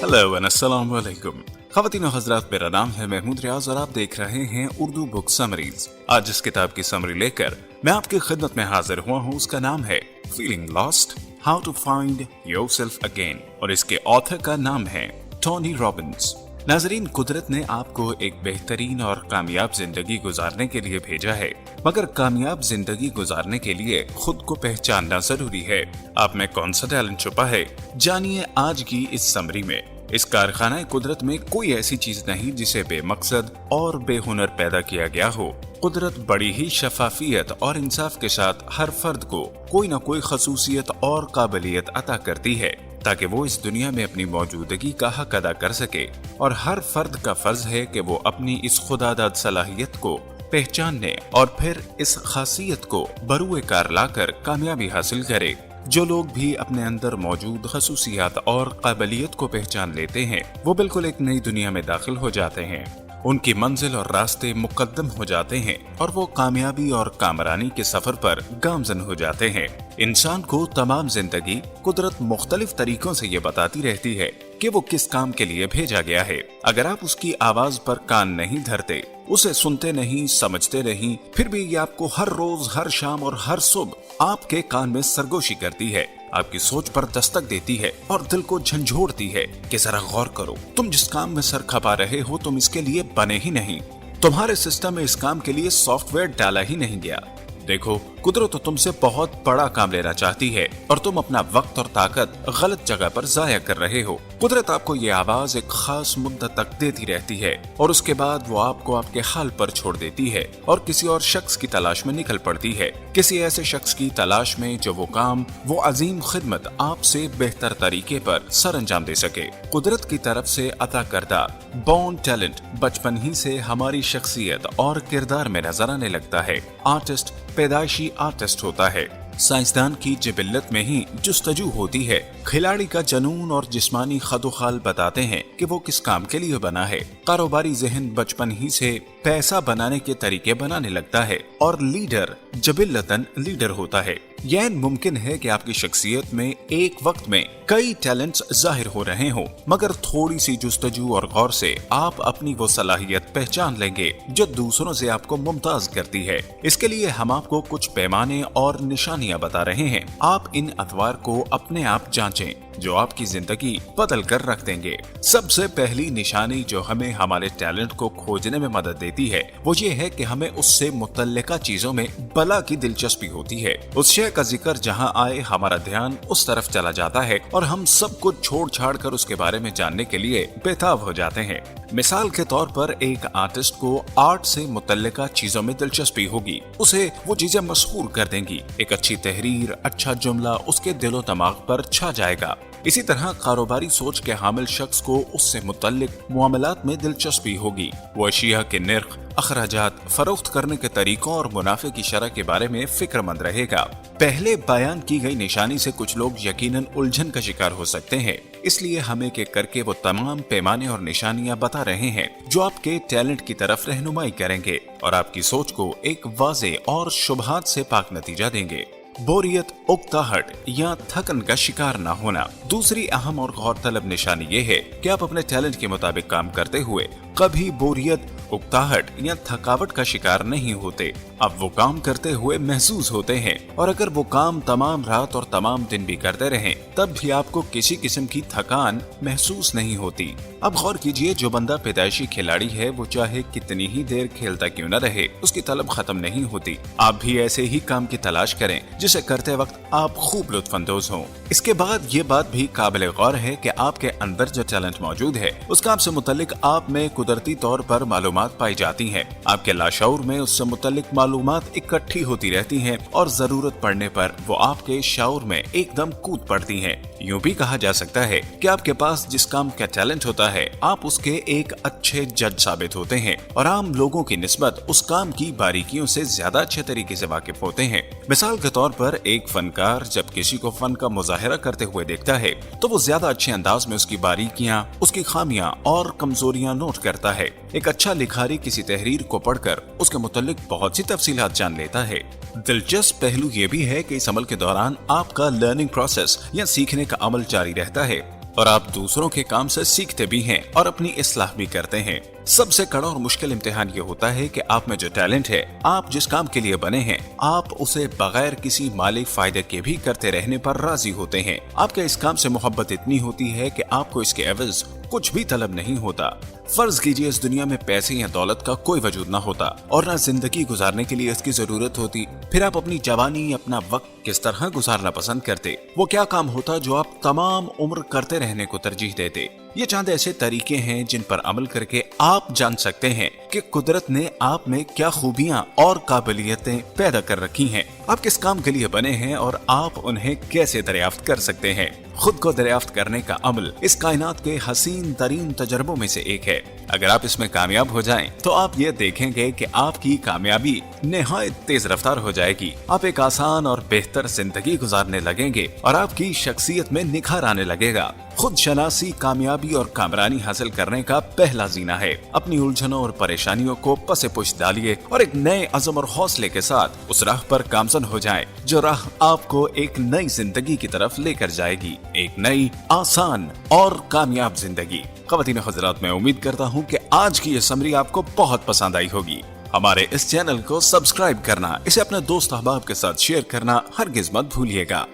Hello and अस्सलाम वालेकुम। ख़वातीन और हज़रात, मेरा नाम है महमूद रियाज और आप देख रहे हैं उर्दू बुक समरीज। आज जिस किताब की समरी लेकर मैं आपकी खिदमत में हाजिर हुआ हूँ उसका नाम है feeling lost, how to find yourself again और इसके ऑथर का नाम है टोनी रॉबिन्स। नाजरीन, कुदरत ने आपको एक बेहतरीन और कामयाब जिंदगी गुजारने के लिए भेजा है, मगर कामयाब जिंदगी गुजारने के लिए खुद को पहचानना जरूरी है। आप में कौन सा टैलेंट छुपा है, जानिए आज की इस समरी में। इस कारखाना कुदरत में कोई ऐसी चीज नहीं जिसे बेमकसद और बेहुनर पैदा किया गया हो। कुदरत बड़ी ही शफाफियत और इंसाफ के साथ हर फर्द को कोई न कोई खसूसियत और काबिलियत अता करती है ताकि वो इस दुनिया में अपनी मौजूदगी का हक अदा कर सके, और हर फर्द का फर्ज है कि वो अपनी इस खुदादाद सलाहियत को पहचानने और फिर इस खासियत को बरूए कार लाकर कामयाबी हासिल करे। जो लोग भी अपने अंदर मौजूद खसूसियात और काबिलियत को पहचान लेते हैं वो बिल्कुल एक नई दुनिया में दाखिल हो जाते हैं। उनकी मंजिल और रास्ते मुकद्दम हो जाते हैं और वो कामयाबी और कामरानी के सफर पर गामजन हो जाते हैं। इंसान को तमाम जिंदगी कुदरत मुख्तलिफ तरीकों से ये बताती रहती है कि वो किस काम के लिए भेजा गया है। अगर आप उसकी आवाज पर कान नहीं धरते, उसे सुनते नहीं, समझते नहीं, फिर भी ये आपको हर रोज, हर शाम और हर सुबह आपके कान में सरगोशी करती है, आपकी सोच पर दस्तक देती है और दिल को झंझोड़ती है कि जरा गौर करो, तुम जिस काम में सर खपा रहे हो तुम इसके लिए बने ही नहीं, तुम्हारे सिस्टम में इस काम के लिए सॉफ्टवेयर डाला ही नहीं गया। देखो, कुदरत तो तुमसे बहुत बड़ा काम लेना चाहती है और तुम अपना वक्त और ताकत गलत जगह पर जाया कर रहे हो। कुदरत आपको ये आवाज एक खास मुद्दत तक देती रहती है और उसके बाद वो आपको आपके हाल पर छोड़ देती है और किसी और शख्स की तलाश में निकल पड़ती है, किसी ऐसे शख्स की तलाश में जो वो काम, वो अजीम खिदमत आपसे बेहतर तरीके पर सर अंजाम दे सके। कुदरत की तरफ से अता करदा बॉर्न टैलेंट बचपन ही से हमारी शख्सियत और किरदार में नजर आने लगता है। आर्टिस्ट पैदाइशी आर्टिस्ट होता है, साइंसदान की जिबिल्लत में ही जुस्तजू होती है, खिलाड़ी का जनून और जिस्मानी खदोखाल बताते हैं कि वो किस काम के लिए बना है, कारोबारी जहन बचपन ही से पैसा बनाने के तरीके बनाने लगता है और लीडर जबिल्लतन लीडर होता है। यह मुमकिन है कि आपकी शख्सियत में एक वक्त में कई टैलेंट्स जाहिर हो रहे हों, मगर थोड़ी सी जुस्तजू और गौर से आप अपनी वो सलाहियत पहचान लेंगे जो दूसरों से आपको मुमताज करती है। इसके लिए हम आपको कुछ पैमाने और निशानियां बता रहे हैं। आप इन अतवार को अपने आप जांचें जो आपकी जिंदगी बदल कर रख देंगे। सबसे पहली निशानी जो हमें हमारे टैलेंट को खोजने में मदद देती है वो ये है कि हमें उससे मुतल्लिका चीजों में बला की दिलचस्पी होती है। उस शय का जिक्र जहां आए हमारा ध्यान उस तरफ चला जाता है और हम सब कुछ छोड़ छाड़ कर उसके बारे में जानने के लिए बेताब हो जाते हैं। मिसाल के तौर पर एक आर्टिस्ट को आर्ट से मुतल्लिका चीजों में दिलचस्पी होगी, उसे वो चीजें मशहूर कर देंगी। एक अच्छी तहरीर, अच्छा जुमला उसके दिलो दिमाग पर छा जाएगा। इसी तरह कारोबारी सोच के हामिल शख्स को उससे मुतल्लिक मुआमलात में दिलचस्पी होगी। वो अशिया के निर्ख, अखराजात, फरोख्त करने के तरीकों और मुनाफे की शरह के बारे में फिक्रमंद रहेगा। पहले बयान की गई निशानी से कुछ लोग यकीनन उलझन का शिकार हो सकते हैं, इसलिए हम एक एक करके वो तमाम पैमाने और निशानियां बता रहे हैं जो आपके टैलेंट की तरफ रहनुमाई करेंगे और आपकी सोच को एक वाज़े और शुबहात से पाक नतीजा देंगे। बोरियत, उकताहट या थकन का शिकार न होना। दूसरी अहम और गौरतलब निशानी ये है कि आप अपने टैलेंट के मुताबिक काम करते हुए कभी बोरियत, उकताहट या थकावट का शिकार नहीं होते। अब वो काम करते हुए महसूस होते हैं और अगर वो काम तमाम रात और तमाम दिन भी करते रहें तब भी आपको किसी किस्म की थकान महसूस नहीं होती। अब गौर कीजिए, जो बंदा पैदाइशी खिलाड़ी है वो चाहे कितनी ही देर खेलता क्यों न रहे उसकी तलब खत्म नहीं होती। आप भी ऐसे ही काम की तलाश करें जिसे करते वक्त आप खूब लुत्फानंदोज हों। इसके बाद ये बात भी काबिल गौर है कि आपके अंदर जो टैलेंट मौजूद है उस काम से मुतल्लिक आप में कुदरती तौर पर मालूमात पाई जाती हैं। आपके लाशऊर में उससे मुतल्लिक मालूमात इकट्ठी होती रहती हैं और जरूरत पड़ने पर वो आपके शाऊर में एकदम कूद पड़ती हैं। यूं भी कहा जा सकता है कि आपके पास जिस काम का टैलेंट होता है आप उसके एक अच्छे जज साबित होते हैं और आम लोगों की निस्बत उस काम की बारीकियों से ज्यादा अच्छे तरीके से वाकिफ होते हैं। मिसाल के तौर पर एक फनकार जब किसी को फन का मुजाहिरा करते हुए देखता है तो वो ज्यादा अच्छे अंदाज में उसकी बारीकियां, उसकी खामियां और कमजोरियां नोट करता है। एक अच्छा लिखारी किसी तहरीर को पढ़कर उसके मुतालिक बहुत सी तफसीलात जान लेता है। दिलचस्प पहलू ये भी है कि इस अमल के दौरान आपका लर्निंग प्रोसेस या सीखने का अमल जारी रहता है। और आप दूसरों के काम से सीखते भी हैं और अपनी इस्लाह भी करते हैं। सबसे कड़ा और मुश्किल इम्तिहान ये होता है कि आप में जो टैलेंट है, आप जिस काम के लिए बने हैं, आप उसे बगैर किसी माली फायदे के भी करते रहने पर राजी होते हैं। आपके इस काम से मोहब्बत इतनी होती है कि आपको इसके एवज कुछ भी तलब नहीं होता। फर्ज कीजिए इस दुनिया में पैसे या दौलत का कोई वजूद ना होता और ना जिंदगी गुजारने के लिए इसकी जरूरत होती, फिर आप अपनी जवानी, अपना वक्त किस तरह गुजारना पसंद करते? वो क्या काम होता जो आप तमाम उम्र करते रहने को तरजीह देते? ये चंद ऐसे तरीके हैं जिन पर अमल करके आप जान सकते हैं कि कुदरत ने आप में क्या खूबियां और काबिलियतें पैदा कर रखी हैं, आप किस काम के लिए बने हैं और आप उन्हें कैसे दरियाफ्त कर सकते हैं। खुद को दरियाफ्त करने का अमल इस कायनात के हसीन तरीन तजर्बों में से एक है। अगर आप इसमें कामयाब हो जाएं, तो आप ये देखेंगे कि आपकी कामयाबी निहायत तेज रफ्तार हो जाएगी। आप एक आसान और बेहतर जिंदगी गुजारने लगेंगे और आपकी शख्सियत में निखार आने लगेगा। खुद शनासी कामयाबी और कामरानी हासिल करने का पहला जीना है। अपनी उलझनों और परेशानियों को पसे पुश डालिए और एक नए अज़म और हौसले के साथ उस राह पर गामज़न हो जाएं, जो राह आपको एक नई जिंदगी की तरफ लेकर जाएगी, एक नई आसान और कामयाब जिंदगी। ख़वातीन और हज़रात, मैं उम्मीद करता हूँ कि आज की ये समरी आपको बहुत पसंद आई होगी। हमारे इस चैनल को सब्सक्राइब करना, इसे अपने दोस्त अहबाब के साथ शेयर करना हरगिज़ मत भूलिएगा।